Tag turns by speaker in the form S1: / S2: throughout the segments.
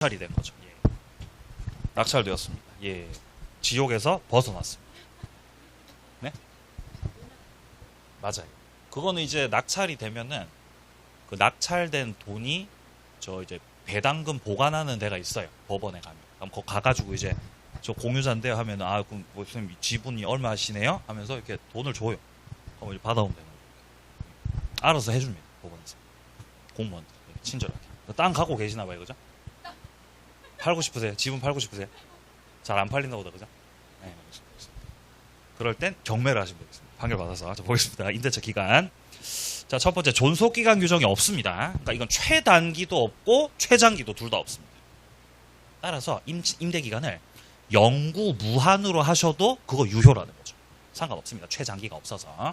S1: 낙찰이 된 거죠. 예. 낙찰되었습니다. 예. 지옥에서 벗어났습니다. 네? 맞아요. 그거는 이제 낙찰이 되면은 그 낙찰된 돈이 저 이제 배당금 보관하는 데가 있어요. 법원에 가면. 그럼 거기 가가지고 이제 저 공유자인데 하면 아 그럼 무슨 지분이 얼마 하시네요? 하면서 이렇게 돈을 줘요. 그럼 이제 받아오면 되는 거예요. 알아서 해줍니다. 법원에서. 공무원들 친절하게. 땅 갖고 계시나 봐요, 그죠? 팔고 싶으세요? 지분 팔고 싶으세요? 잘 안 팔린다 보다, 그죠? 네. 그럴 땐 경매를 하시면 되겠습니다. 판결받아서. 자, 보겠습니다. 임대차 기간. 자, 첫 번째, 존속기간 규정이 없습니다. 그러니까 이건 최단기도 없고, 최장기도 둘 다 없습니다. 따라서 임대기간을 영구 무한으로 하셔도 그거 유효라는 거죠. 상관없습니다. 최장기가 없어서.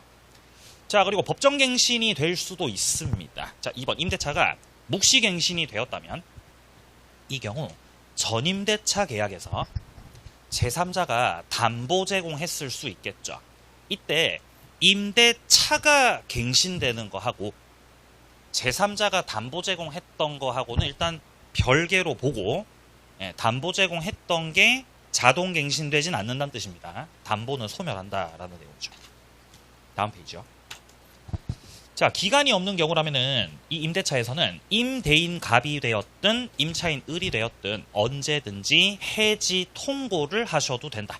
S1: 자, 그리고 법정갱신이 될 수도 있습니다. 자, 2번, 임대차가 묵시갱신이 되었다면, 이 경우, 전임대차 계약에서 제3자가 담보 제공했을 수 있겠죠. 이때 임대차가 갱신되는 거하고 제3자가 담보 제공했던 거하고는 일단 별개로 보고 담보 제공했던 게 자동 갱신되진 않는다는 뜻입니다. 담보는 소멸한다라는 내용이죠. 다음 페이지요. 자, 기간이 없는 경우라면은 이 임대차에서는 임대인 갑이 되었든 임차인 을이 되었든 언제든지 해지 통고를 하셔도 된다.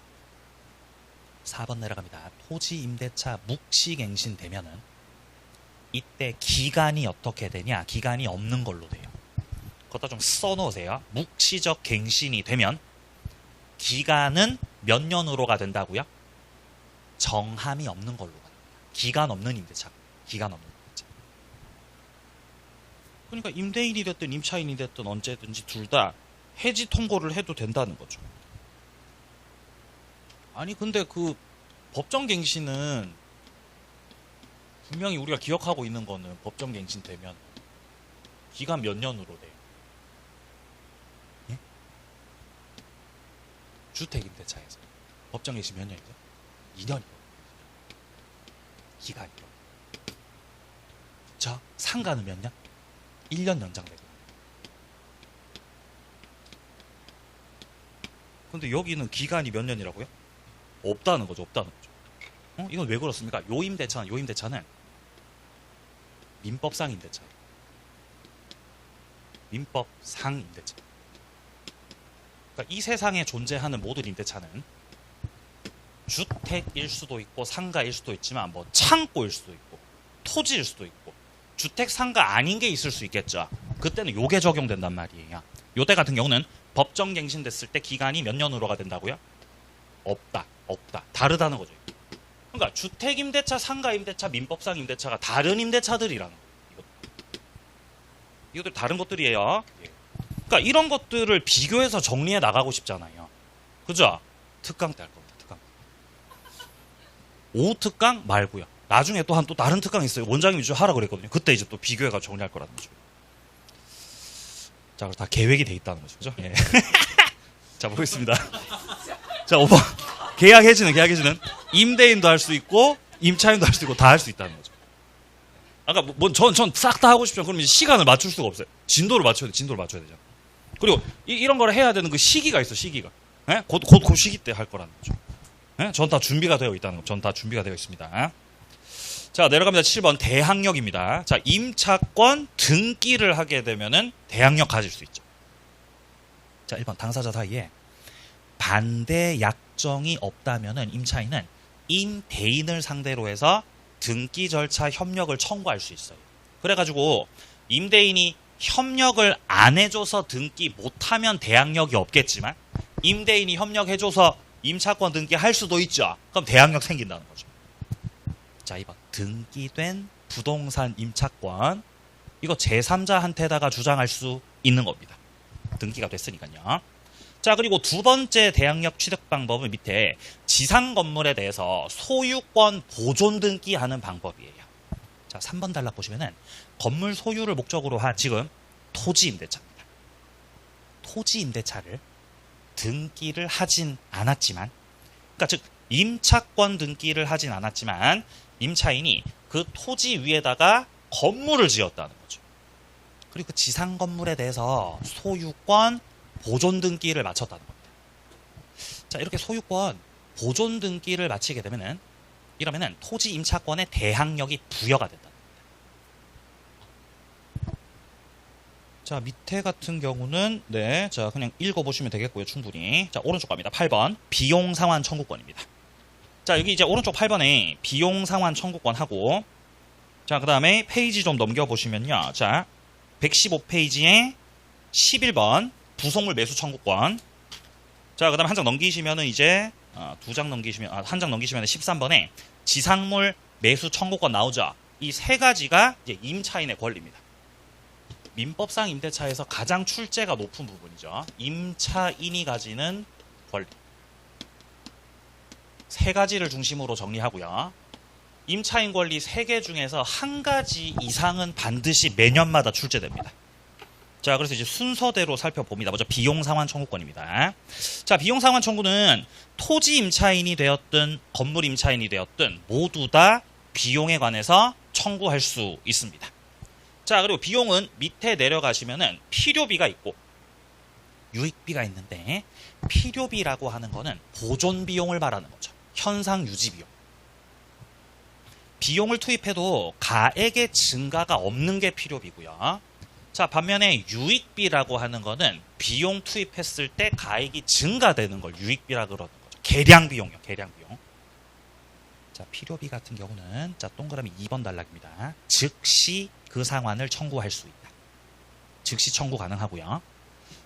S1: 4번 내려갑니다. 토지 임대차 묵시갱신 되면은 이때 기간이 어떻게 되냐? 기간이 없는 걸로 돼요. 그것도 좀 써놓으세요. 묵시적 갱신이 되면 기간은 몇 년으로가 된다고요? 정함이 없는 걸로 가요. 기간 없는 임대차. 기간 없는 임대차. 그러니까 임대인이 됐든 임차인이 됐든 언제든지 둘 다 해지 통고를 해도 된다는 거죠. 아니 근데 그 법정갱신은 분명히 우리가 기억하고 있는 거는 법정갱신 되면 기간 몇 년으로 돼요? 예? 주택임대차에서 법정갱신 몇 년이죠? 2년이요. 기간이요. 자, 상가는 몇 년? 1년 연장되고. 근데 여기는 기간이 몇 년이라고요? 없다는 거죠. 없다는 거죠. 이건 왜 그렇습니까? 요 임대차는 민법상 임대차예요. 민법상 임대차. 그러니까 이 세상에 존재하는 모든 임대차는 주택일 수도 있고 상가일 수도 있지만 뭐 창고일 수도 있고 토지일 수도 있고 주택 상가 아닌 게 있을 수 있겠죠. 그때는 요게 적용된단 말이에요. 요때 같은 경우는 법정갱신 됐을 때 기간이 몇 년으로가 된다고요? 없다. 다르다는 거죠. 그러니까 주택임대차, 상가임대차, 민법상 임대차가 다른 임대차들이라는 거예요. 이것들 다른 것들이에요. 그러니까 이런 것들을 비교해서 정리해 나가고 싶잖아요. 그죠? 특강 때 할 겁니다. 특강. 5특강 말고요. 나중에 또 다른 특강이 있어요. 원장님이 좀 하라 그랬거든요. 그때 이제 또 비교해가 정리할 거라는 거죠. 자, 다 계획이 돼 있다는 거죠. 그죠? 예. 자, 보겠습니다. 자, 5번. 계약 해지는 임대인도 할 수 있고, 임차인도 할 수 있고, 다 할 수 있다는 거죠. 아까, 전 싹 다 하고 싶죠. 그럼 이제 시간을 맞출 수가 없어요. 진도를 맞춰야 되죠. 그리고 이런 걸 해야 되는 그 시기가 있어, 시기가. 예? 곧 시기 때 할 거라는 거죠. 예? 전 다 준비가 되어 있다는 거죠. 전 다 준비가 되어 있습니다. 자, 내려갑니다. 7번 대항력입니다. 자, 임차권 등기를 하게 되면은 대항력 가질 수 있죠. 자, 1번 당사자 사이에 반대 약정이 없다면은 임차인은 임대인을 상대로 해서 등기 절차 협력을 청구할 수 있어요. 그래가지고 임대인이 협력을 안 해줘서 등기 못하면 대항력이 없겠지만 임대인이 협력해줘서 임차권 등기할 수도 있죠. 그럼 대항력 생긴다는 거죠. 자, 2번 등기된 부동산 임차권 이거 제3자한테다가 주장할 수 있는 겁니다. 등기가 됐으니까요. 자, 그리고 두 번째 대항력 취득 방법은 밑에 지상 건물에 대해서 소유권 보존 등기하는 방법이에요. 자, 3번 단락 보시면은 건물 소유를 목적으로 한 지금 토지 임대차입니다. 토지 임대차를 등기를 하진 않았지만, 그러니까 즉 임차권 등기를 하진 않았지만 임차인이 그 토지 위에다가 건물을 지었다는 거죠. 그리고 그 지상 건물에 대해서 소유권 보존 등기를 마쳤다는 겁니다. 자, 이렇게 소유권 보존 등기를 마치게 되면은 이러면은 토지 임차권의 대항력이 부여가 된다. 자, 밑에 같은 경우는 네, 자 그냥 읽어보시면 되겠고요, 충분히. 자, 오른쪽 갑니다. 8번 비용 상환 청구권입니다. 자, 여기 이제 오른쪽 8번에 비용 상환 청구권 하고, 자, 그 다음에 페이지 좀 넘겨보시면요. 자, 115페이지에 11번 부속물 매수 청구권. 자, 그 다음에 한 장 넘기시면은 이제 두 장 넘기시면 한 장 넘기시면 13번에 지상물 매수 청구권 나오죠. 이 세 가지가 이제 임차인의 권리입니다. 민법상 임대차에서 가장 출제가 높은 부분이죠. 임차인이 가지는 권리. 세 가지를 중심으로 정리하고요. 임차인 권리 3개 중에서 한 가지 이상은 반드시 매년마다 출제됩니다. 자, 그래서 이제 순서대로 살펴봅니다. 먼저 비용 상환 청구권입니다. 자, 비용 상환 청구는 토지 임차인이 되었든 건물 임차인이 되었든 모두 다 비용에 관해서 청구할 수 있습니다. 자, 그리고 비용은 밑에 내려가시면은 필요비가 있고 유익비가 있는데, 필요비라고 하는 거는 보존 비용을 말하는 거죠. 현상 유지 비용. 비용을 투입해도 가액의 증가가 없는 게 필요비고요. 자, 반면에 유익비라고 하는 거는 비용 투입했을 때 가액이 증가되는 걸 유익비라 그러는 거죠. 계량 비용이요, 계량 비용. 자, 필요비 같은 경우는 자, 동그라미 2번 단락입니다. 즉시 그 상환을 청구할 수 있다. 즉시 청구 가능하고요.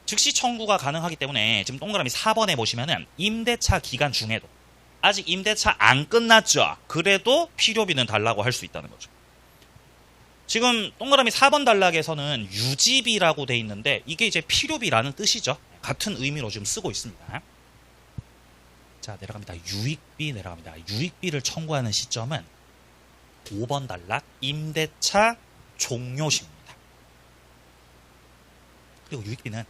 S1: 즉시 청구가 가능하기 때문에 지금 동그라미 4번에 보시면은 임대차 기간 중에도 아직 임대차 안 끝났죠. 그래도 필요비는 달라고 할 수 있다는 거죠. 지금 동그라미 4번 단락에서는 유지비라고 돼 있는데 이게 이제 필요비라는 뜻이죠. 같은 의미로 지금 쓰고 있습니다. 자, 내려갑니다. 유익비 내려갑니다. 유익비를 청구하는 시점은 5번 단락 임대차 종료시입니다. 그리고 유익비는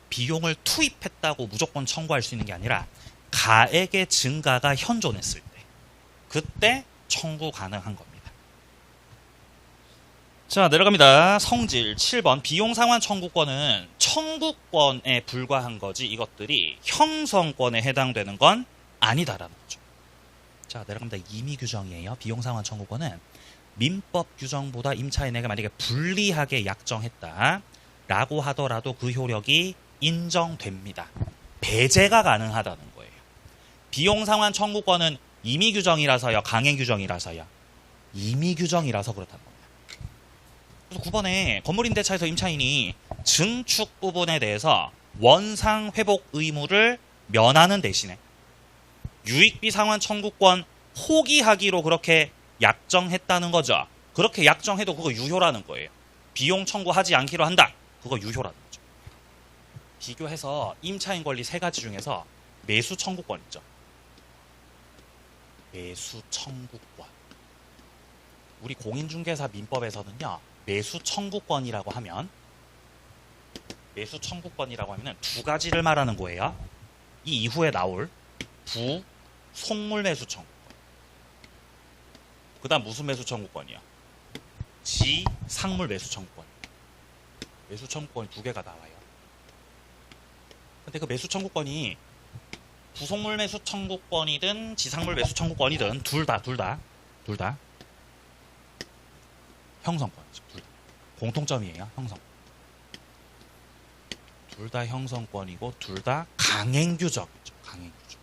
S1: 비용을 투입했다고 무조건 청구할 수 있는 게 아니라 가액의 증가가 현존했을 때, 그때 청구 가능한 겁니다. 자, 내려갑니다. 성질 7번 비용 상환 청구권은 청구권에 불과한 거지 이것들이 형성권에 해당되는 건 아니다라는 거죠. 자, 내려갑니다. 임의 규정이에요. 비용 상환 청구권은 민법 규정보다 임차인에게 만약에 불리하게 약정했다라고 하더라도 그 효력이 인정됩니다. 배제가 가능하다는 거예요. 비용 상환 청구권은 임의 규정이라서요, 강행 규정이라서요. 임의 규정이라서 그렇다는 겁니다. 그래서 9번에 건물임대차에서 임차인이 증축 부분에 대해서 원상 회복 의무를 면하는 대신에 유익비 상환 청구권 포기하기로 그렇게 약정했다는 거죠. 그렇게 약정해도 그거 유효라는 거예요. 비용 청구하지 않기로 한다. 그거 유효라는 거죠. 비교해서 임차인 권리 3가지 중에서 매수 청구권 있죠. 매수 청구권. 우리 공인중개사 민법에서는요, 매수 청구권이라고 하면 두 가지를 말하는 거예요. 이 이후에 나올 부, 속물 매수 청구권. 그 다음 무슨 매수 청구권이야? 지, 상물 매수 청구권. 매수 청구권이 2개가 나와요. 근데 그 매수 청구권이 부속물 매수 청구권이든 지상물 매수 청구권이든 둘 다 형성권이죠. 둘 다. 공통점이에요. 형성권. 둘 다 형성권이고 둘 다 강행규정이죠. 강행규정.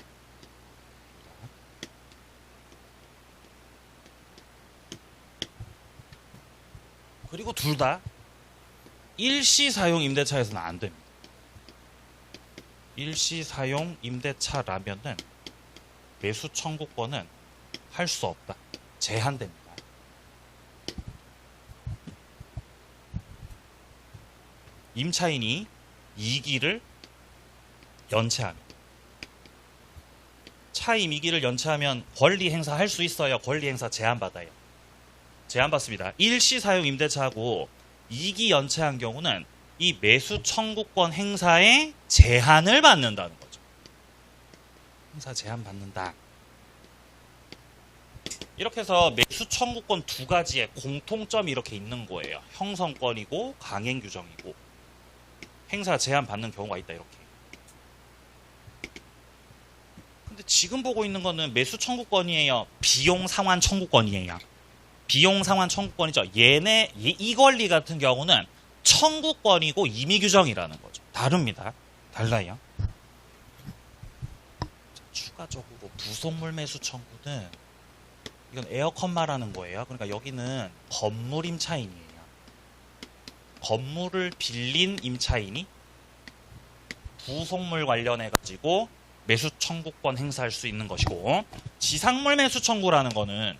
S1: 그리고 둘 다 일시사용 임대차에서는 안 됩니다. 일시사용 임대차라면은 매수 청구권은 할 수 없다. 제한됩니다. 임차인이 2기를 연체하면, 차임 2기를 연체하면 권리 행사할 수 있어요? 권리 행사 제한받아요? 제한받습니다. 일시사용 임대차하고 2기 연체한 경우는 이 매수 청구권 행사에 제한을 받는다는 거죠. 행사 제한 받는다. 이렇게 해서 매수 청구권 2가지의 공통점이 이렇게 있는 거예요. 형성권이고 강행규정이고. 행사 제한 받는 경우가 있다 이렇게. 근데 지금 보고 있는 거는 매수 청구권이에요, 비용 상환 청구권이에요? 비용 상환 청구권이죠. 얘네 이 권리 같은 경우는 청구권이고 임의 규정이라는 거죠. 다릅니다. 달라요. 자, 추가적으로 부속물 매수 청구는 이건 에어컨 말하는 거예요. 그러니까 여기는 건물 임차인이에요. 건물을 빌린 임차인이 부속물 관련해 가지고 매수 청구권 행사할 수 있는 것이고, 지상물 매수 청구라는 거는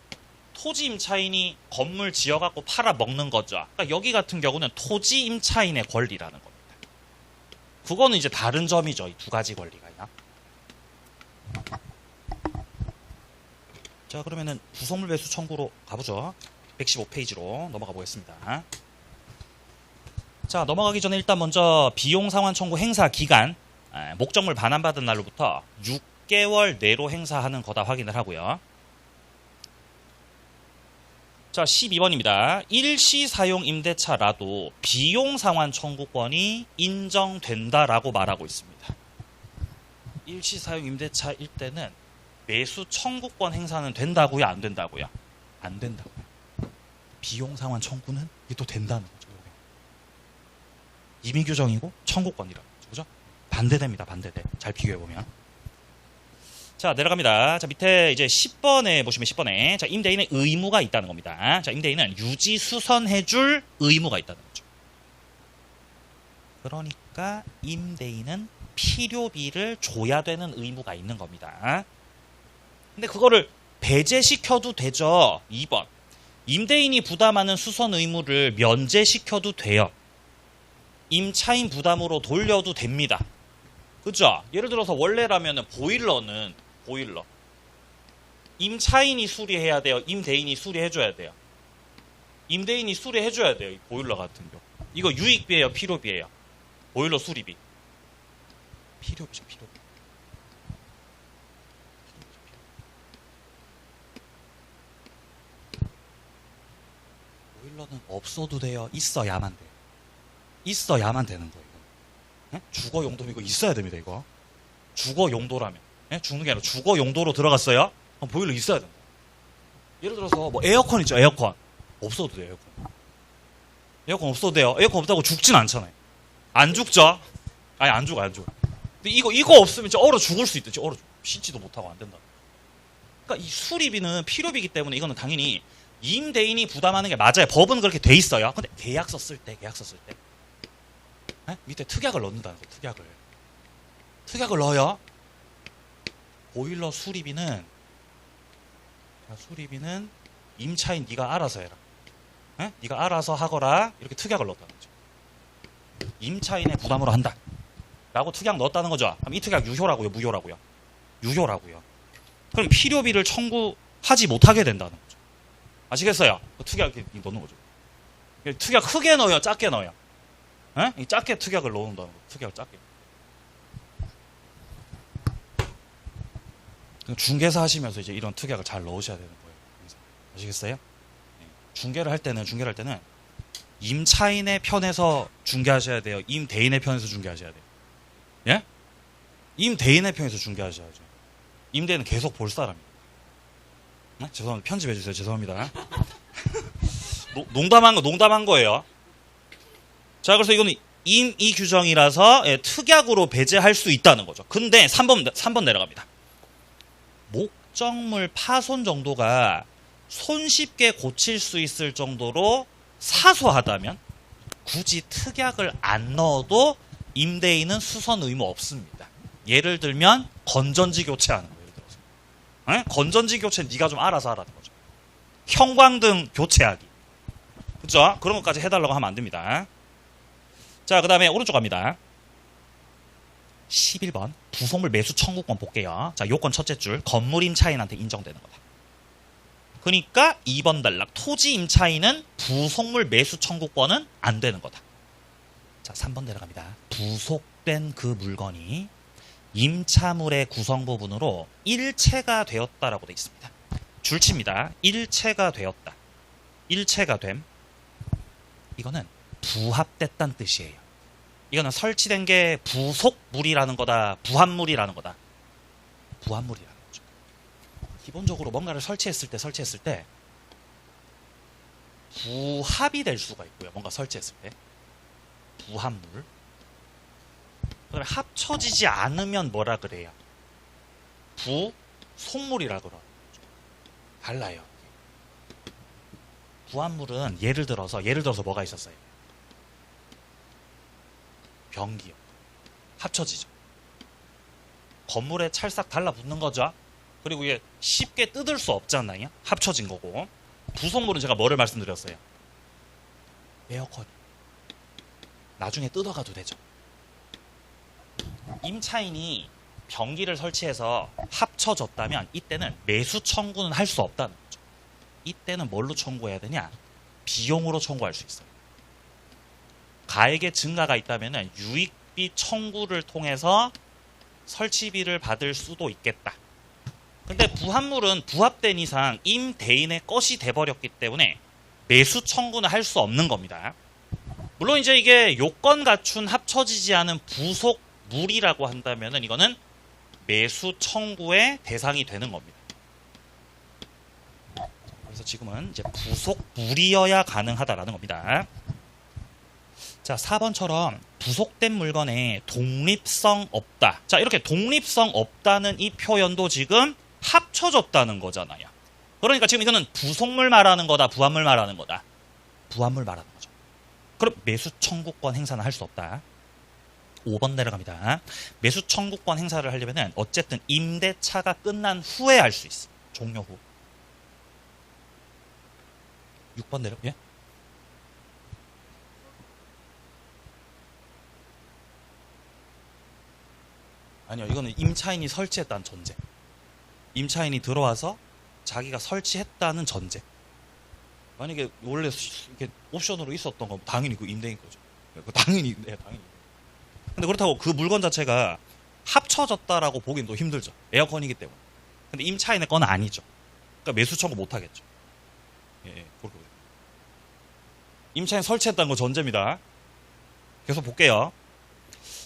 S1: 토지 임차인이 건물 지어갖고 팔아 먹는 거죠. 그러니까 여기 같은 경우는 토지 임차인의 권리라는 겁니다. 그거는 이제 다른 점이죠. 이 두 가지 권리가요. 자, 그러면은 부속물 매수 청구로 가보죠. 115페이지로 넘어가 보겠습니다. 자, 넘어가기 전에 일단 먼저 비용 상환 청구 행사 기간, 목적물 반환받은 날로부터 6개월 내로 행사하는 거다 확인을 하고요. 자, 12번입니다. 일시 사용 임대차라도 비용 상환 청구권이 인정된다라고 말하고 있습니다. 일시 사용 임대차일 때는 매수 청구권 행사는 된다고요, 안 된다고요? 안 된다고요. 비용 상환 청구는 이게 또 된다는 거죠. 임의 규정이고 청구권이라는 거죠. 그죠? 반대됩니다. 반대돼. 잘 비교해 보면. 자, 내려갑니다. 자, 밑에 이제 10번에 보시면 10번에 자, 임대인의 의무가 있다는 겁니다. 자, 임대인은 유지 수선해줄 의무가 있다는 거죠. 그러니까 임대인은 필요비를 줘야 되는 의무가 있는 겁니다. 근데 그거를 배제시켜도 되죠. 2번. 임대인이 부담하는 수선 의무를 면제시켜도 돼요. 임차인 부담으로 돌려도 됩니다. 그죠? 예를 들어서 원래라면 보일러. 임차인이 수리해야 돼요? 임대인이 수리해줘야 돼요? 임대인이 수리해줘야 돼요. 이 보일러 같은 경우. 이거 유익비예요? 필요비예요? 보일러 수리비. 필요비죠. 필요비. 보일러는 없어도 돼요? 있어야만 돼요? 있어야만 되는 거예요. 네? 주거 용도면 이거 있어야 됩니다. 이거 주거 용도라면, 네? 죽는 게 아니라 주거 용도로 들어갔어요? 그럼 보일러 있어야 된다. 예를 들어서 뭐 에어컨 있죠. 에어컨 없어도 돼요. 에어컨 없어도 돼요. 에어컨 없다고 죽진 않잖아요. 안 죽죠? 아니 안 죽어. 근데 이거 없으면 진짜 얼어 죽을 수 있듯이 씻지도 못하고 안 된다. 그러니까 이 수리비는 필요비이기 때문에 이거는 당연히 임대인이 부담하는 게 맞아요. 법은 그렇게 돼 있어요. 근데 계약서 쓸 때 네? 밑에 특약을 넣는다는 거예요. 특약을 넣어요. 보일러 수리비는 임차인 네가 알아서 해라. 네? 네가 알아서 하거라. 이렇게 특약을 넣었다는 거죠. 임차인의 부담으로 한다 라고 특약 넣었다는 거죠. 그럼 이 특약 유효라고요, 무효라고요? 유효라고요. 그럼 필요비를 청구하지 못하게 된다는 거죠. 아시겠어요? 그 특약 이렇게 넣는 거죠. 특약 크게 넣어요, 작게 넣어요? 이 작게 특약을 넣는다는 거예요. 특약을 작게. 중개사 하시면서 이제 이런 특약을 잘 넣으셔야 되는 거예요. 아시겠어요? 중개를 할 때는 임차인의 편에서 중개하셔야 돼요. 임대인의 편에서 중개하셔야 돼요. 예? 임대인의 편에서 중개하셔야죠. 임대인은 계속 볼 사람이에요. 네? 죄송합니다. 편집해 주세요. 죄송합니다. 농담한 거예요. 자, 그래서 이거는 임의 규정이라서 특약으로 배제할 수 있다는 거죠. 근데 3번 내려갑니다. 목적물 파손 정도가 손쉽게 고칠 수 있을 정도로 사소하다면 굳이 특약을 안 넣어도 임대인은 수선 의무 없습니다. 예를 들면 건전지 교체하는 거예요. 예를 들어서. 건전지 교체는 네가 좀 알아서 하라는 거죠. 형광등 교체하기. 그죠? 그런 것까지 해달라고 하면 안 됩니다. 자, 그 다음에 오른쪽 갑니다. 11번 부속물 매수 청구권 볼게요. 자, 요건 첫째 줄 건물 임차인한테 인정되는 거다. 그러니까 2번 단락 토지 임차인은 부속물 매수 청구권은 안 되는 거다. 자, 3번 내려갑니다. 부속된 그 물건이 임차물의 구성 부분으로 일체가 되었다라고 되어 있습니다. 줄칩니다. 일체가 되었다. 일체가 됨. 이거는 부합됐다는 뜻이에요. 이거는 설치된 게 부속물이라는 거다, 부합물이라는 거다. 부합물이라는 거죠. 기본적으로 뭔가를 설치했을 때 부합이 될 수가 있고요. 뭔가 설치했을 때 부합물. 그다음에 합쳐지지 않으면 뭐라 그래요? 부속물이라 그러죠. 달라요. 부합물은 예를 들어서 뭐가 있었어요? 변기요. 합쳐지죠. 건물에 찰싹 달라붙는 거죠. 그리고 이게 쉽게 뜯을 수 없잖아요. 합쳐진 거고. 부속물은 제가 뭐를 말씀드렸어요? 에어컨. 나중에 뜯어가도 되죠. 임차인이 변기를 설치해서 합쳐졌다면 이때는 매수 청구는 할 수 없다는 거죠. 이때는 뭘로 청구해야 되냐? 비용으로 청구할 수 있어요. 가액의 증가가 있다면 유익비 청구를 통해서 설치비를 받을 수도 있겠다. 근데 부합물은 부합된 이상 임대인의 것이 돼버렸기 때문에 매수 청구는 할 수 없는 겁니다. 물론 이제 이게 요건 갖춘 합쳐지지 않은 부속물이라고 한다면은 이거는 매수 청구의 대상이 되는 겁니다. 그래서 지금은 이제 부속물이어야 가능하다라는 겁니다. 자, 4번처럼 부속된 물건에 독립성 없다. 자, 이렇게 독립성 없다는 이 표현도 지금 합쳐졌다는 거잖아요. 그러니까 지금 이거는 부속물 말하는 거다, 부합물 말하는 거다. 부합물 말하는 거죠. 그럼 매수 청구권 행사는 할 수 없다. 5번 내려갑니다. 매수 청구권 행사를 하려면 어쨌든 임대차가 끝난 후에 할 수 있어. 종료 후. 6번 내려. 예? 아니요, 이거는 임차인이 설치했다는 전제. 임차인이 들어와서 자기가 설치했다는 전제. 만약에 원래 이렇게 옵션으로 있었던 건 당연히 그 임대인 거죠. 당연히. 근데 그렇다고 그 물건 자체가 합쳐졌다라고 보기는 또 힘들죠. 에어컨이기 때문에. 근데 임차인의 건 아니죠. 그러니까 매수 청구 못 하겠죠. 예, 그렇게. 임차인 설치했다는 거 전제입니다. 계속 볼게요.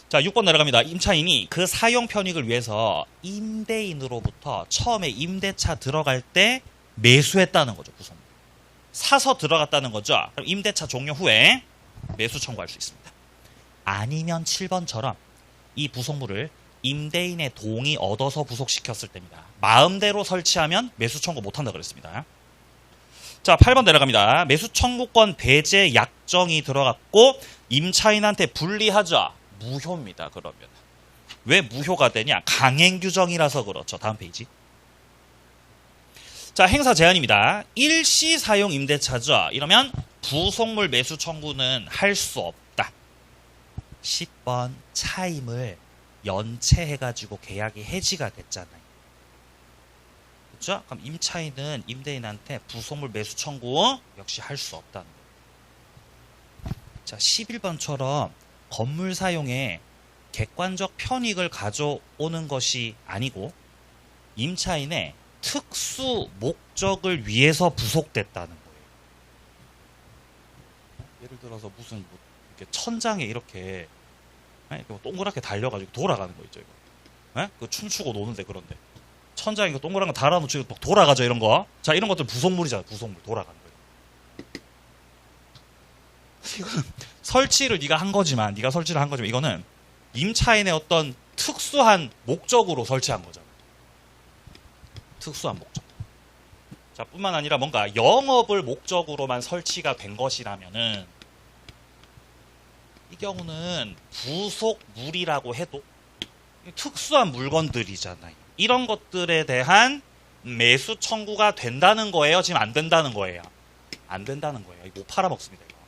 S1: 자, 6번 내려갑니다. 임차인이 그 사용 편익을 위해서 임대인으로부터 처음에 임대차 들어갈 때 매수했다는 거죠. 구성. 사서 들어갔다는 거죠. 그럼 임대차 종료 후에 매수 청구할 수 있습니다. 아니면 7번처럼 이 부속물을 임대인의 동의 얻어서 부속시켰을 때입니다. 마음대로 설치하면 매수 청구 못한다 그랬습니다. 자, 8번 내려갑니다. 매수 청구권 배제 약정이 들어갔고 임차인한테 불리하죠. 무효입니다. 그러면 왜 무효가 되냐? 강행 규정이라서 그렇죠. 다음 페이지. 자, 행사 제한입니다. 일시 사용 임대차죠. 이러면 부속물 매수 청구는 할 수 없다. 10번 차임을 연체해가지고 계약이 해지가 됐잖아요. 그렇죠? 그럼 임차인은 임대인한테 부속물 매수 청구 역시 할 수 없다는 거예요. 자, 11번처럼 건물 사용에 객관적 편익을 가져오는 것이 아니고 임차인의 특수 목적을 위해서 부속됐다는 거예요. 예를 들어서 무슨 이렇게 천장에 이렇게 동그랗게 달려가지고 돌아가는 거 있죠. 이거. 그 춤추고 노는데 그런데 천장에 동그란 거 달아놓고 막 돌아가죠. 이런 거. 자, 이런 것들 부속물이잖아요. 부속물 돌아가는 거예요. 이거는 설치를 네가 설치를 한 거지만 이거는 임차인의 어떤 특수한 목적으로 설치한 거잖아. 특수한 목적. 자, 뿐만 아니라 뭔가 영업을 목적으로만 설치가 된 것이라면은 이 경우는 부속물이라고 해도 특수한 물건들이잖아요. 이런 것들에 대한 매수 청구가 된다는 거예요? 지금 안 된다는 거예요? 안 된다는 거예요. 이거 못 팔아먹습니다. 이거.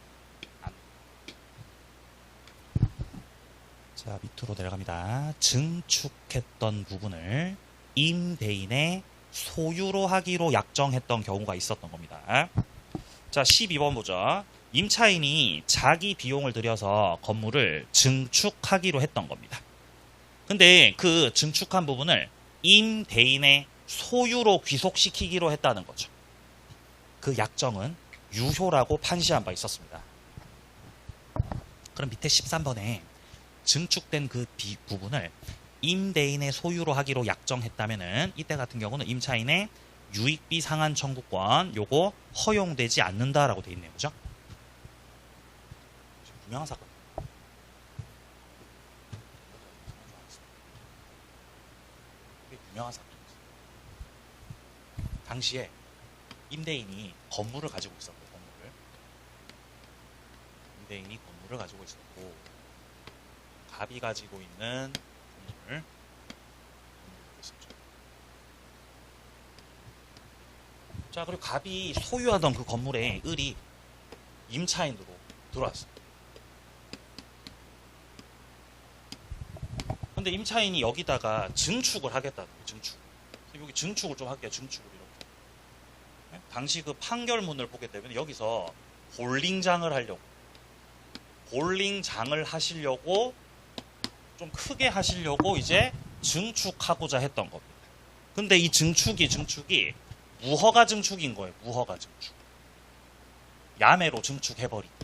S1: 자, 밑으로 내려갑니다. 증축했던 부분을 임대인의 소유로 하기로 약정했던 경우가 있었던 겁니다. 자, 12번 보죠. 임차인이 자기 비용을 들여서 건물을 증축하기로 했던 겁니다. 근데 그 증축한 부분을 임대인의 소유로 귀속시키기로 했다는 거죠. 그 약정은 유효라고 판시한 바 있었습니다. 그럼 밑에 13번에 증축된 그 부분을 임대인의 소유로 하기로 약정했다면은 이때 같은 경우는 임차인의 유익비 상한 청구권 요거 허용되지 않는다라고 돼 있네요. 그죠? 유명한 사건. 유명한 사건이죠. 당시에 임대인이 건물을 가지고 있었고, 임대인이 건물을 가지고 있었고, 갑이 가지고 있는 건물을 있었죠. 자, 그리고 갑이 소유하던 그 건물에 을이 임차인으로 들어왔어요. 근데 임차인이 여기다가 증축을 하겠다는 거예요. 증축. 여기 증축을 좀 할게요. 증축을 이렇게. 네? 당시 그 판결문을 보게 되면 여기서 볼링장을 하려고, 볼링장을 하시려고 좀 크게 하시려고 이제 증축하고자 했던 겁니다. 근데 이 증축이 무허가 증축인 거예요. 무허가 증축. 야매로 증축해버리고.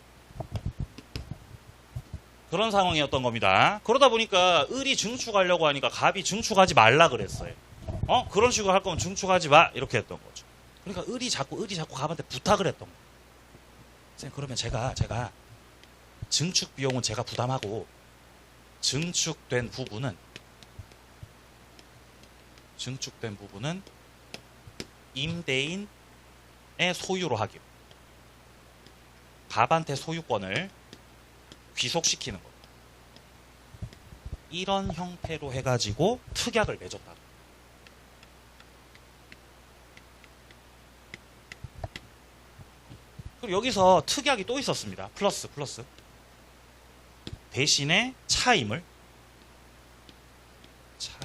S1: 그런 상황이었던 겁니다. 그러다 보니까 을이 증축하려고 하니까 갑이 증축하지 말라 그랬어요. 그런 식으로 할 거면 증축하지 마. 이렇게 했던 거죠. 그러니까 을이 자꾸 갑한테 부탁을 했던 거예요. 선생님, 그러면 제가 증축 비용은 제가 부담하고 증축된 부분은 임대인의 소유로 하기로. 갑한테 소유권을 귀속시키는 거. 이런 형태로 해가지고 특약을 맺었다. 그리고 여기서 특약이 또 있었습니다. 플러스. 대신에 차임을 자,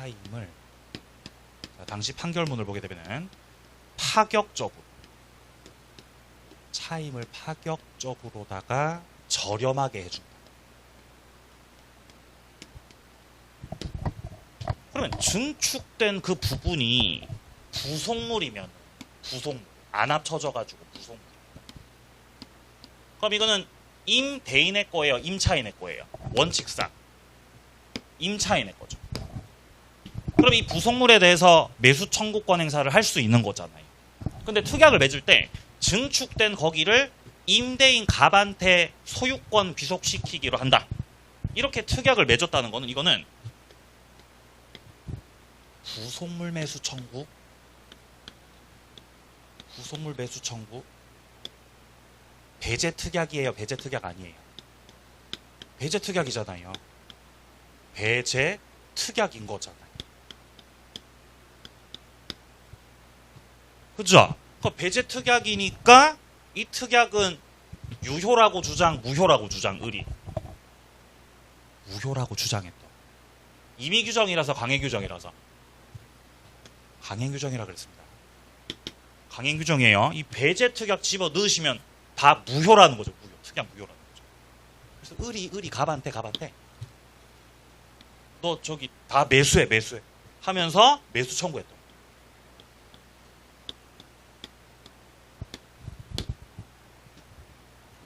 S1: 당시 판결문을 보게 되면 차임을 파격적으로다가 저렴하게 해준다. 그러면 증축된 그 부분이 부속물이면 안 합쳐져가지고 부속물. 그럼 이거는 임대인의 거예요, 임차인의 거예요? 원칙상 임차인의 거죠. 그럼 이 부속물에 대해서 매수 청구권 행사를 할 수 있는 거잖아요. 근데 특약을 맺을 때 증축된 거기를 임대인 갑한테 소유권 귀속시키기로 한다. 이렇게 특약을 맺었다는 거는 이거는 부속물 매수 청구 배제 특약이에요, 배제 특약 아니에요? 배제 특약이잖아요. 배제 특약인 거잖아요. 그죠? 그 배제 특약이니까 이 특약은 유효라고 주장, 무효라고 주장, 을이. 무효라고 주장했던. 임의 규정이라서 강행 규정이라서. 강행 규정이라 그랬습니다. 강행 규정이에요. 이 배제 특약 집어 넣으시면 다 무효라는 거죠. 무효. 특약 무효라는 거죠. 그래서 을이 갑한테 너 저기 다 매수해 하면서 매수 청구했던.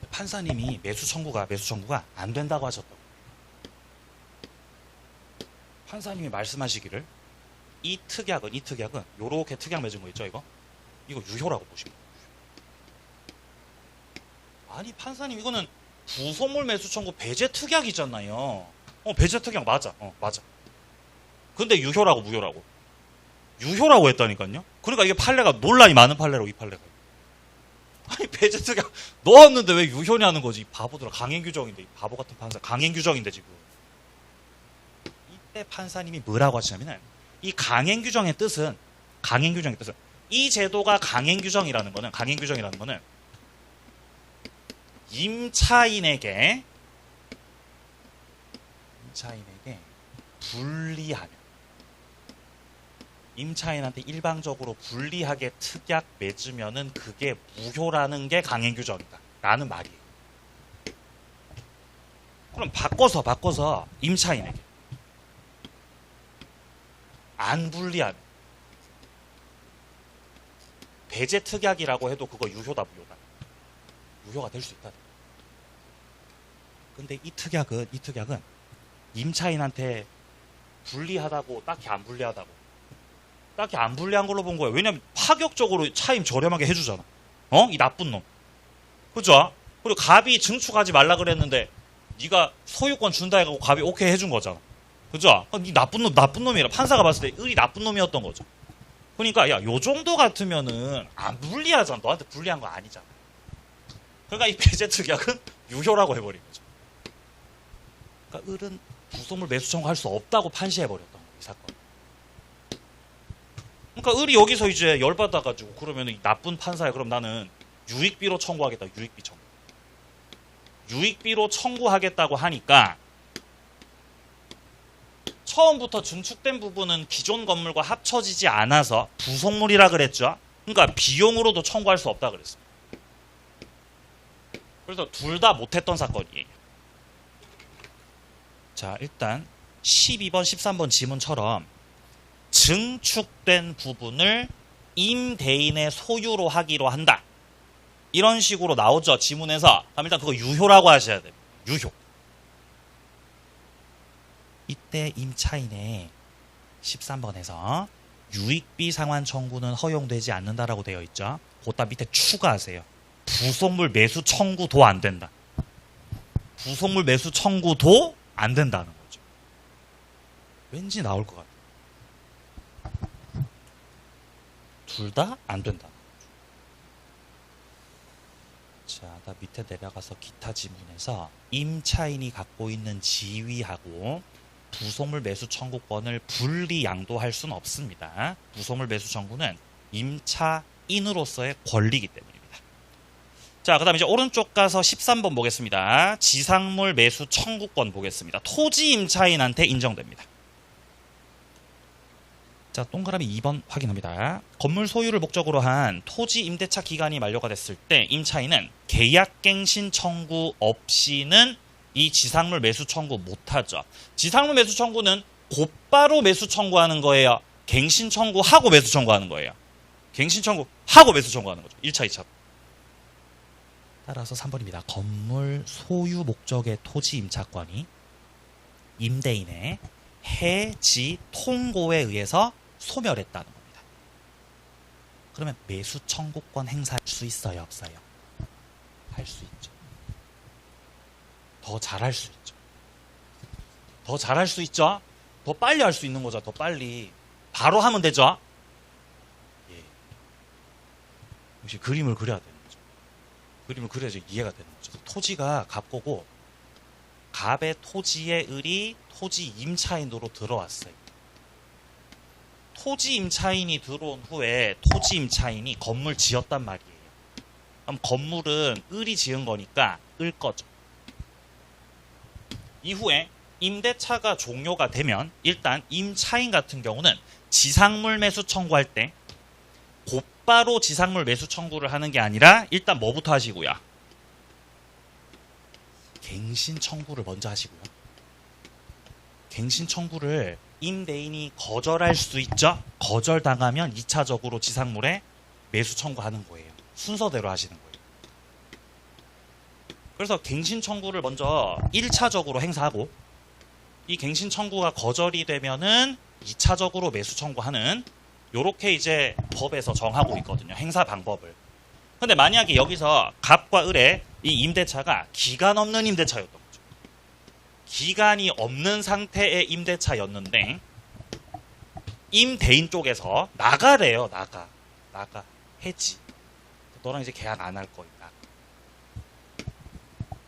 S1: 판사님이 매수 청구가 안 된다고 하셨다고. 판사님이 말씀하시기를 이 특약은 요렇게 특약 맺은 거 있죠, 이거 유효라고 보시면 돼요. 아니 판사님, 이거는 부속물 매수 청구 배제 특약이잖아요. 배제 특약 맞아. 맞아. 근데 유효라고 무효라고? 유효라고 했다니까요. 그러니까 이게 판례가 논란이 많은 판례로 이 판례가. 아니 배제 특약 넣었는데 왜 유효냐는 거지. 이 바보들아. 강행 규정인데, 이 바보 같은 판사. 강행 규정인데 지금. 이때 판사님이 뭐라고 하시냐면은 이 강행 규정의 뜻은 이 제도가 강행 규정이라는 거는 임차인에게 불리하면, 임차인한테 일방적으로 불리하게 특약 맺으면은 그게 무효라는 게 강행 규정이다 라는 말이에요. 그럼 바꿔서 임차인에게 안 불리하면, 배제 특약이라고 해도 그거 유효다 무효다? 유효가 될 수 있다. 근데 이 특약은 임차인한테 불리하다고 딱히 안 불리하다고. 딱히 안 불리한 걸로 본 거예요. 왜냐면 파격적으로 차임 저렴하게 해주잖아. 이 나쁜 놈. 그죠? 그리고 갑이 증축하지 말라 그랬는데 네가 소유권 준다 해가지고 갑이 오케이 해준 거잖아. 그죠? 이 나쁜 놈이라 판사가 봤을 때 을이 나쁜 놈이었던 거죠. 그러니까 야, 요 정도 같으면은 안 불리하잖아. 너한테 불리한 거 아니잖아. 그러니까 이 배제 특약은 유효라고 해버린 거죠. 그러니까 을은 부속물 매수 청구할 수 없다고 판시해버렸던 거예요. 이 사건. 그러니까 을이 여기서 이제 열받아가지고 그러면 이 나쁜 판사야. 그럼 나는 유익비로 청구하겠다. 유익비 청구. 유익비로 청구하겠다고 하니까 처음부터 증축된 부분은 기존 건물과 합쳐지지 않아서 부속물이라 그랬죠. 그러니까 비용으로도 청구할 수 없다 그랬어요. 그래서 둘 다 못했던 사건이에요. 자, 일단 12번, 13번 지문처럼 증축된 부분을 임대인의 소유로 하기로 한다. 이런 식으로 나오죠. 지문에서. 그럼 일단 그거 유효라고 하셔야 됩니다. 유효. 이때 임차인의 13번에서 유익비 상환 청구는 허용되지 않는다라고 되어 있죠. 그다 밑에 추가하세요. 부속물 매수 청구도 안 된다. 부속물 매수 청구도 안 된다는 거죠. 왠지 나올 것 같아요. 둘 다 안 된다. 자, 나 밑에 내려가서 기타 지문에서 임차인이 갖고 있는 지위하고 부속물 매수 청구권을 분리 양도할 수는 없습니다. 부속물 매수 청구는 임차인으로서의 권리이기 때문입니다. 자, 그 다음에 이제 오른쪽 가서 13번 보겠습니다. 지상물 매수 청구권 보겠습니다. 토지 임차인한테 인정됩니다. 자, 동그라미 2번 확인합니다. 건물 소유를 목적으로 한 토지 임대차 기간이 만료가 됐을 때 임차인은 계약갱신 청구 없이는 이 지상물 매수 청구 못하죠. 지상물 매수 청구는 곧바로 매수 청구하는 거예요. 갱신 청구하고 매수 청구하는 거예요. 갱신 청구하고 매수 청구하는 거죠. 1차, 2차. 따라서 3번입니다. 건물 소유 목적의 토지 임차권이 임대인의 해지 통고에 의해서 소멸했다는 겁니다. 그러면 매수 청구권 행사할 수 있어요? 없어요? 할 수 있죠. 더 잘할 수 있죠. 더 잘할 수 있죠. 더 빨리 할 수 있는 거죠. 더 빨리. 바로 하면 되죠. 예. 역시 그림을 그려야 되는 거죠. 그림을 그려야지 이해가 되는 거죠. 토지가 갑고고 갑의 토지의 을이 토지 임차인으로 들어왔어요. 토지 임차인이 들어온 후에 토지 임차인이 건물 지었단 말이에요. 그럼 건물은 을이 지은 거니까 을 거죠. 이후에 임대차가 종료가 되면 일단 임차인 같은 경우는 지상물 매수 청구할 때 곧바로 지상물 매수 청구를 하는 게 아니라 일단 뭐부터 하시고요? 갱신 청구를 먼저 하시고요. 갱신 청구를 임대인이 거절할 수 있죠. 거절당하면 2차적으로 지상물에 매수 청구하는 거예요. 순서대로 하시는 거예요. 그래서 갱신 청구를 먼저 1차적으로 행사하고 이 갱신 청구가 거절이 되면은 2차적으로 매수 청구하는 요렇게 이제 법에서 정하고 있거든요. 행사 방법을. 근데 만약에 여기서 갑과 을의 이 임대차가 기간 없는 임대차였던 거죠. 기간이 없는 상태의 임대차였는데 임대인 쪽에서 나가래요. 나가. 해지. 너랑 이제 계약 안 할 거니까.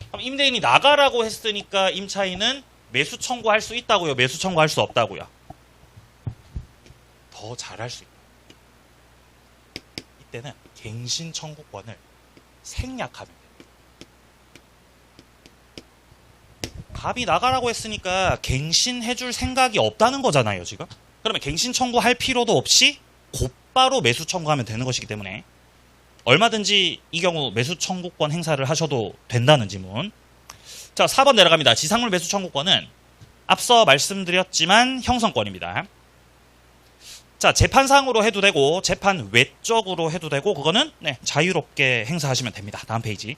S1: 그럼 임대인이 나가라고 했으니까 임차인은 매수 청구할 수 있다고요? 매수 청구할 수 없다고요? 더 잘할 수 있다. 이때는 갱신 청구권을 생략하면 돼요. 갑이 나가라고 했으니까 갱신해줄 생각이 없다는 거잖아요, 지금. 그러면 갱신 청구할 필요도 없이 곧바로 매수 청구하면 되는 것이기 때문에 얼마든지 이 경우 매수 청구권 행사를 하셔도 된다는 지문. 자, 4번 내려갑니다. 지상물 매수 청구권은 앞서 말씀드렸지만 형성권입니다. 자, 재판상으로 해도 되고 재판 외적으로 해도 되고 그거는 자유롭게 행사하시면 됩니다. 다음 페이지.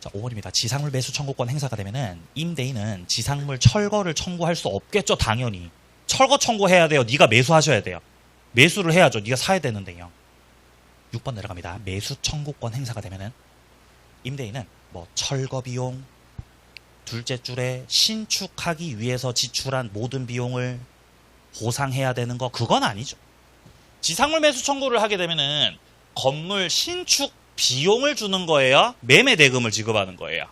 S1: 자, 5번입니다. 지상물 매수 청구권 행사가 되면은 임대인은 지상물 철거를 청구할 수 없겠죠, 당연히. 철거 청구해야 돼요. 네가 매수하셔야 돼요. 매수를 해야죠. 네가 사야 되는데요. 6번 내려갑니다. 매수 청구권 행사가 되면은 임대인은 뭐 철거 비용, 둘째 줄에 신축하기 위해서 지출한 모든 비용을 보상해야 되는 거 그건 아니죠. 지상물 매수 청구를 하게 되면은 건물 신축 비용을 주는 거예요. 매매 대금을 지급하는 거예요.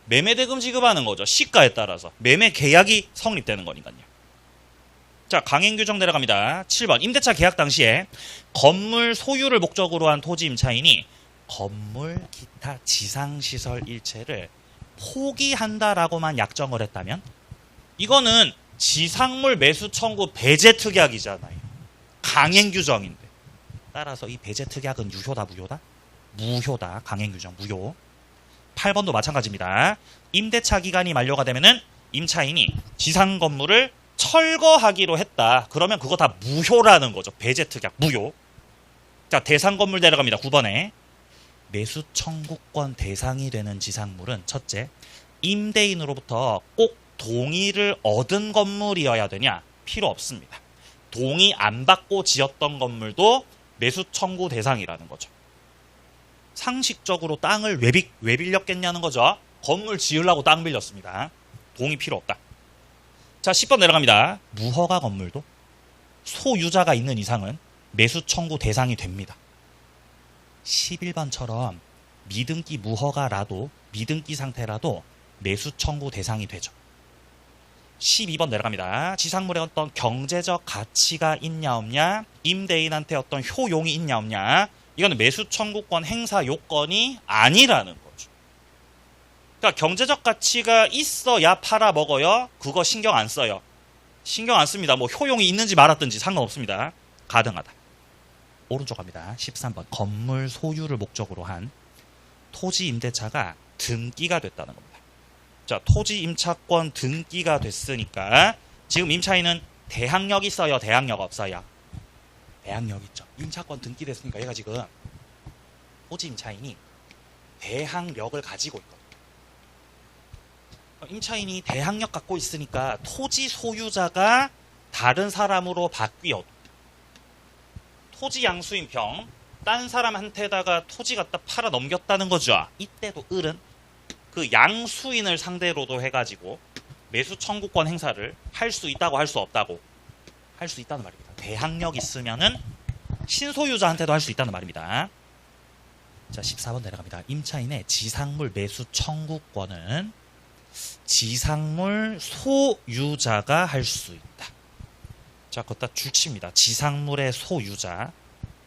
S1: 매매 대금 지급하는 거죠. 시가에 따라서 매매 계약이 성립되는 거니까요. 자, 강행 규정 내려갑니다. 7번 임대차 계약 당시에 건물 소유를 목적으로 한 토지 임차인이 건물 기타 지상시설 일체를 포기한다라고만 약정을 했다면 이거는 지상물 매수 청구 배제 특약이잖아요. 강행 규정인데. 따라서 이 배제 특약은 유효다 무효다? 무효다. 강행 규정 무효. 8번도 마찬가지입니다. 임대차 기간이 만료가 되면은 임차인이 지상 건물을 철거하기로 했다. 그러면 그거 다 무효라는 거죠. 배제 특약 무효. 자, 대상 건물 내려갑니다. 9번에 매수 청구권 대상이 되는 지상물은 첫째, 임대인으로부터 꼭 동의를 얻은 건물이어야 되냐? 필요 없습니다. 동의 안 받고 지었던 건물도 매수 청구 대상이라는 거죠. 상식적으로 땅을 왜 빌렸겠냐는 거죠. 건물 지으려고 땅 빌렸습니다. 동의 필요 없다. 자, 10번 내려갑니다. 무허가 건물도 소유자가 있는 이상은 매수 청구 대상이 됩니다. 11번처럼 미등기 무허가라도 미등기 상태라도 매수 청구 대상이 되죠. 12번 내려갑니다. 지상물에 어떤 경제적 가치가 있냐 없냐, 임대인한테 어떤 효용이 있냐 없냐, 이거는 매수 청구권 행사 요건이 아니라는 거죠. 그러니까 경제적 가치가 있어야 팔아먹어요. 그거 신경 안 써요. 신경 안 씁니다. 뭐 효용이 있는지 말았든지 상관없습니다. 가등하다. 오른쪽 갑니다. 13번 건물 소유를 목적으로 한 토지 임대차가 등기가 됐다는 겁니다. 자, 토지 임차권 등기가 됐으니까 지금 임차인은 대항력 있어요? 대항력 없어요? 대항력 있죠. 임차권 등기됐으니까 얘가 지금 토지 임차인이 대항력을 가지고 있거든요. 임차인이 대항력 갖고 있으니까 토지 소유자가 다른 사람으로 바뀌어도 토지 양수인평 딴 사람한테다가 토지 갖다 팔아 넘겼다는 거죠. 이때도 을은 그 양수인을 상대로도 해가지고 매수 청구권 행사를 할 수 있다고 할 수 없다고 할 수 있다는 말입니다. 대항력 있으면은 신소유자한테도 할 수 있다는 말입니다. 자, 14번 내려갑니다. 임차인의 지상물 매수 청구권은 지상물 소유자가 할 수 있다. 자, 그것다 줄칩니다. 지상물의 소유자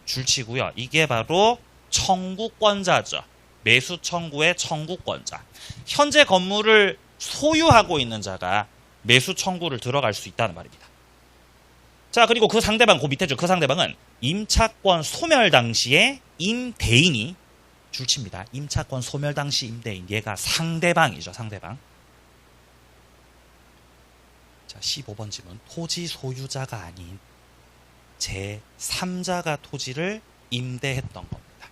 S1: 줄치고요. 이게 바로 청구권자죠. 매수 청구의 청구권자. 현재 건물을 소유하고 있는 자가 매수 청구를 들어갈 수 있다는 말입니다. 자, 그리고 그 상대방, 그 밑에 줄 그 상대방은 임차권 소멸 당시에 임대인이 줄칩니다. 임차권 소멸 당시 임대인. 얘가 상대방이죠. 상대방. 자, 15번 질문. 토지 소유자가 아닌 제3자가 토지를 임대했던 겁니다.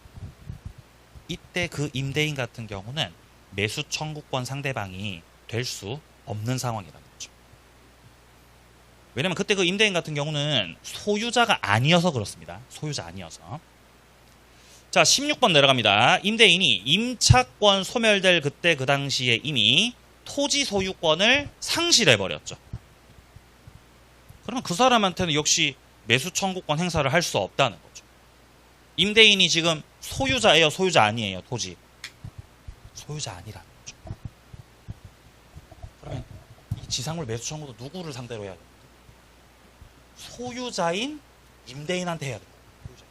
S1: 이때 그 임대인 같은 경우는 매수 청구권 상대방이 될 수 없는 상황이라는 거죠. 왜냐면 그때 그 임대인 같은 경우는 소유자가 아니어서 그렇습니다. 소유자 아니어서. 자, 16번 내려갑니다. 임대인이 임차권 소멸될 그때 그 당시에 이미 토지 소유권을 상실해버렸죠. 그러면 그 사람한테는 역시 매수 청구권 행사를 할 수 없다는 거죠. 임대인이 지금 소유자예요? 소유자 아니에요? 토지. 소유자 아니라는 거죠. 그러면 이 지상물 매수 청구도 누구를 상대로 해야 됩니까? 소유자인 임대인한테 해야 됩니다. 소유자.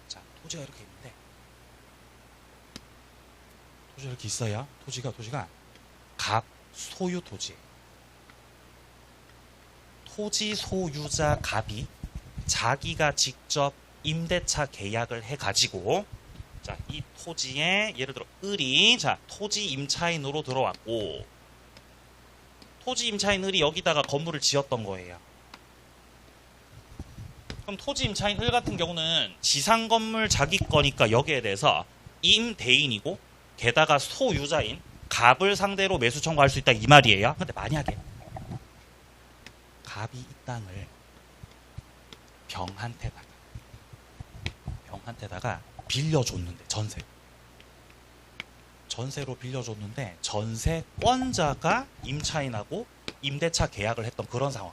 S1: 자, 토지가 이렇게 있는데 토지가 이렇게 있어야 토지가 갑 소유 토지예요. 토지 소유자 갑이 자기가 직접 임대차 계약을 해가지고 자, 이 토지에 예를 들어 을이 자, 토지 임차인으로 들어왔고 토지 임차인 을이 여기다가 건물을 지었던 거예요. 그럼 토지 임차인 을 같은 경우는 지상 건물 자기 거니까 여기에 대해서 임대인이고 게다가 소유자인 갑을 상대로 매수 청구할 수 있다 이 말이에요. 근데 만약에 갑이 이 땅을 병한테다가 빌려줬는데 전세로 빌려줬는데 전세권자가 임차인하고 임대차 계약을 했던 그런 상황.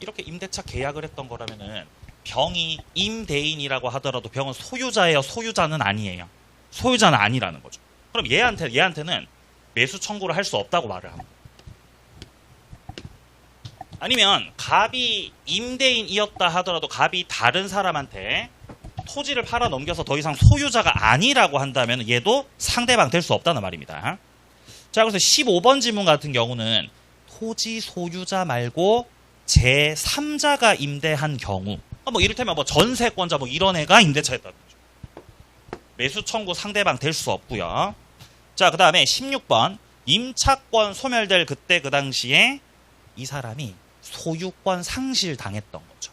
S1: 이렇게 임대차 계약을 했던 거라면은 병이 임대인이라고 하더라도 병은 소유자예요, 소유자는 아니에요. 소유자는 아니라는 거죠. 그럼 얘한테는 매수 청구를 할 수 없다고 말을 합니다. 아니면 갑이 임대인이었다 하더라도 갑이 다른 사람한테 토지를 팔아 넘겨서 더 이상 소유자가 아니라고 한다면 얘도 상대방 될 수 없다는 말입니다. 자, 그래서 15번 지문 같은 경우는 토지 소유자 말고 제3자가 임대한 경우, 뭐 이를테면 뭐 전세권자 뭐 이런 애가 임대차였다는 거죠. 매수 청구 상대방 될 수 없고요. 자, 그 다음에 16번 임차권 소멸될 그때 그 당시에 이 사람이 소유권 상실 당했던 거죠.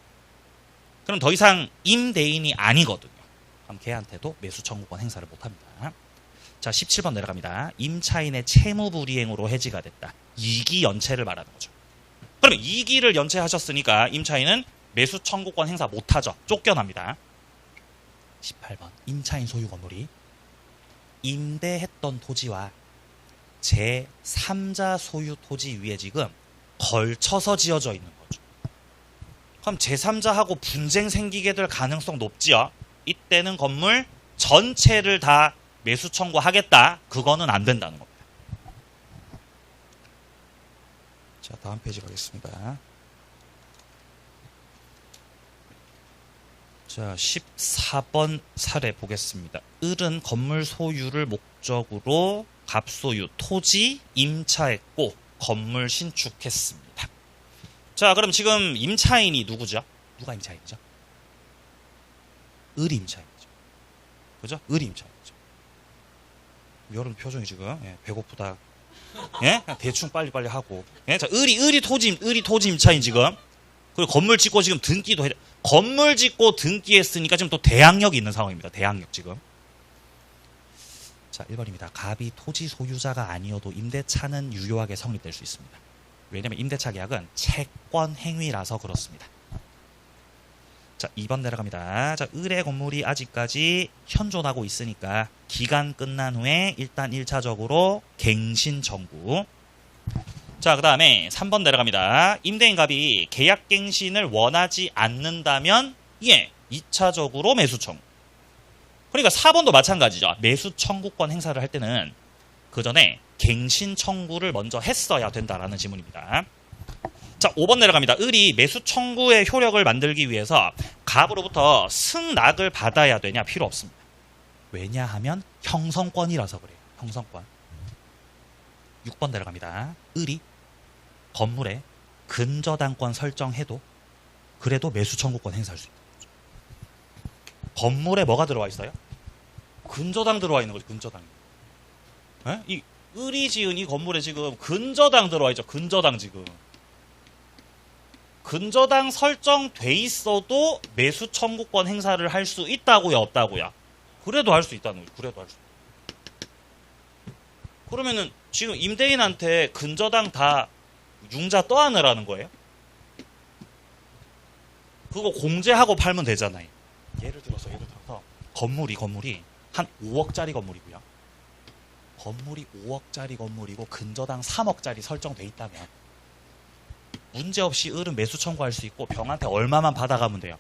S1: 그럼 더 이상 임대인이 아니거든요. 그럼 걔한테도 매수 청구권 행사를 못합니다. 자, 17번 내려갑니다. 임차인의 채무불이행으로 해지가 됐다. 이기 연체를 말하는 거죠. 그러면 이기를 연체하셨으니까 임차인은 매수 청구권 행사 못하죠. 쫓겨납니다. 18번 임차인 소유 건물이 임대했던 토지와 제3자 소유 토지 위에 지금 걸쳐서 지어져 있는 거죠. 그럼 제3자하고 분쟁 생기게 될 가능성 높지요. 이때는 건물 전체를 다 매수 청구하겠다. 그거는 안 된다는 겁니다. 자, 다음 페이지 가겠습니다. 자, 14번 사례 보겠습니다. 을은 건물 소유를 목적으로 갑소유 토지 임차했고 건물 신축했습니다. 자, 그럼 지금 임차인이 누구죠? 누가 임차인이죠? 을이 임차인이죠. 그죠? 을이 임차인이죠. 여러분 표정이 지금 배고프다. 예? 그냥 대충 빨리빨리 하고. 예? 자, 을이 토지 임차인 지금. 그리고 건물 짓고 지금 등기도 해. 건물 짓고 등기했으니까 지금 또 대항력이 있는 상황입니다. 대항력 지금. 자, 1번입니다. 갑이 토지 소유자가 아니어도 임대차는 유효하게 성립될 수 있습니다. 왜냐하면 임대차 계약은 채권 행위라서 그렇습니다. 자, 2번 내려갑니다. 자, 을의 건물이 아직까지 현존하고 있으니까 기간 끝난 후에 일단 1차적으로 갱신 청구. 자, 그 다음에 3번 내려갑니다. 임대인 갑이 계약 갱신을 원하지 않는다면 2차적으로 매수 청구. 그러니까 4번도 마찬가지죠. 매수 청구권 행사를 할 때는 그 전에 갱신 청구를 먼저 했어야 된다라는 지문입니다. 자, 5번 내려갑니다. 을이 매수 청구의 효력을 만들기 위해서 갑으로부터 승낙을 받아야 되냐? 필요 없습니다. 왜냐하면 형성권이라서 그래요. 형성권. 6번 내려갑니다. 을이 건물에 근저당권 설정해도 그래도 매수 청구권 행사할 수 있다. 건물에 뭐가 들어와 있어요? 근저당 들어와 있는 거죠. 근저당. 이 을이 지은 이 건물에 지금 근저당 들어와 있죠. 근저당 지금. 근저당 설정돼 있어도 매수 청구권 행사를 할 수 있다고요, 없다고요? 그래도 할 수 있다는 거죠. 그래도 할 수. 그러면은 지금 임대인한테 근저당 다 융자 떠안으라는 거예요? 그거 공제하고 팔면 되잖아요. 예를 들어서 건물이 한 5억짜리 건물이고요. 건물이 5억짜리 건물이고 근저당 3억짜리 설정돼 있다면 문제없이 을은 매수 청구할 수 있고 병한테 얼마만 받아가면 돼요.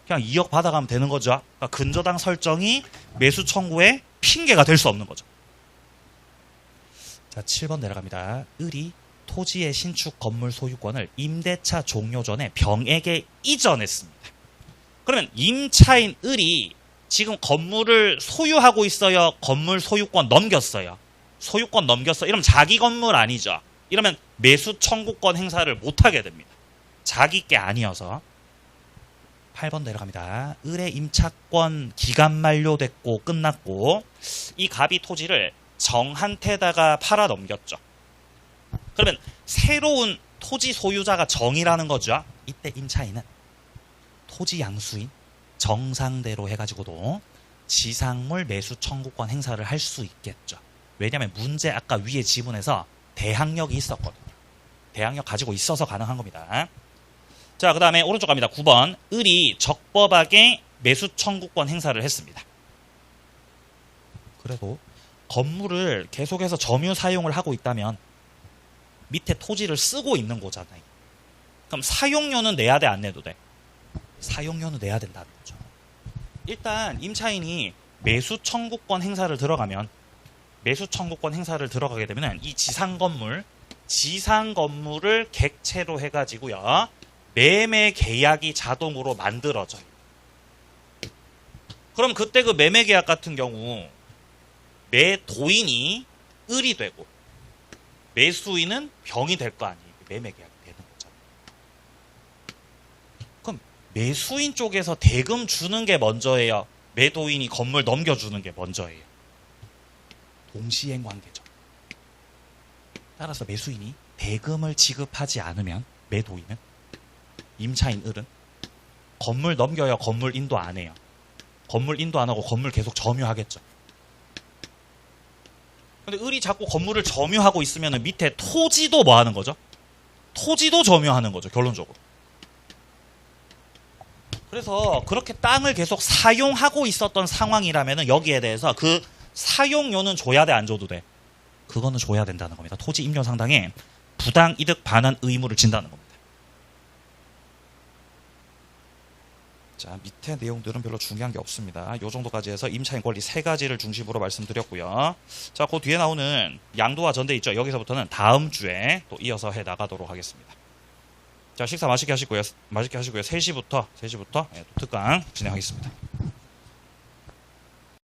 S1: 그냥 2억 받아가면 되는 거죠. 그러니까 근저당 설정이 매수 청구의 핑계가 될 수 없는 거죠. 자, 7번 내려갑니다. 을이 토지의 신축 건물 소유권을 임대차 종료 전에 병에게 이전했습니다. 그러면 임차인 을이 지금 건물을 소유하고 있어요? 건물 소유권 넘겼어요? 소유권 넘겼어. 이러면 자기 건물 아니죠? 이러면 매수 청구권 행사를 못하게 됩니다. 자기 게 아니어서. 8번 내려갑니다. 을의 임차권 기간 만료됐고 끝났고 이 갑이 토지를 정한테다가 팔아 넘겼죠. 그러면 새로운 토지 소유자가 정이라는 거죠. 이때 임차인은 토지 양수인 정상대로 해가지고도 지상물 매수 청구권 행사를 할 수 있겠죠. 왜냐하면 문제 아까 위에 지문에서 대항력이 있었거든요. 대항력 가지고 있어서 가능한 겁니다. 자, 그 다음에 오른쪽 갑니다. 9번. 을이 적법하게 매수 청구권 행사를 했습니다. 그래도 건물을 계속해서 점유 사용을 하고 있다면 밑에 토지를 쓰고 있는 거잖아요. 그럼 사용료는 내야 돼, 안 내도 돼? 사용료는 내야 된다는 거죠. 일단 임차인이 매수 청구권 행사를 들어가면 매수 청구권 행사를 들어가게 되면 이 지상 건물을 객체로 해가지고요. 매매 계약이 자동으로 만들어져요. 그럼 그때 그 매매 계약 같은 경우 매도인이 을이 되고 매수인은 병이 될 거 아니에요. 매매 계약이 되는 거잖아요. 그럼 매수인 쪽에서 대금 주는 게 먼저예요. 매도인이 건물 넘겨주는 게 먼저예요. 동시행 관계죠. 따라서 매수인이 대금을 지급하지 않으면 매도인은 임차인 을은 건물 넘겨요. 건물 인도 안 해요. 건물 인도 안 하고 건물 계속 점유하겠죠. 근데 을이 자꾸 건물을 점유하고 있으면 밑에 토지도 뭐 하는 거죠? 토지도 점유하는 거죠. 결론적으로. 그래서 그렇게 땅을 계속 사용하고 있었던 상황이라면 여기에 대해서 그 사용료는 줘야 돼, 안 줘도 돼? 그거는 줘야 된다는 겁니다. 토지 임료 상당에 부당 이득 반환 의무를 진다는 겁니다. 자, 밑에 내용들은 별로 중요한 게 없습니다. 요 정도까지 해서 임차인 권리 3가지를 중심으로 말씀드렸고요. 자, 그 뒤에 나오는 양도와 전대 있죠. 여기서부터는 다음 주에 또 이어서 해 나가도록 하겠습니다. 자, 식사 맛있게 하시고요. 3시부터 또 특강 진행하겠습니다.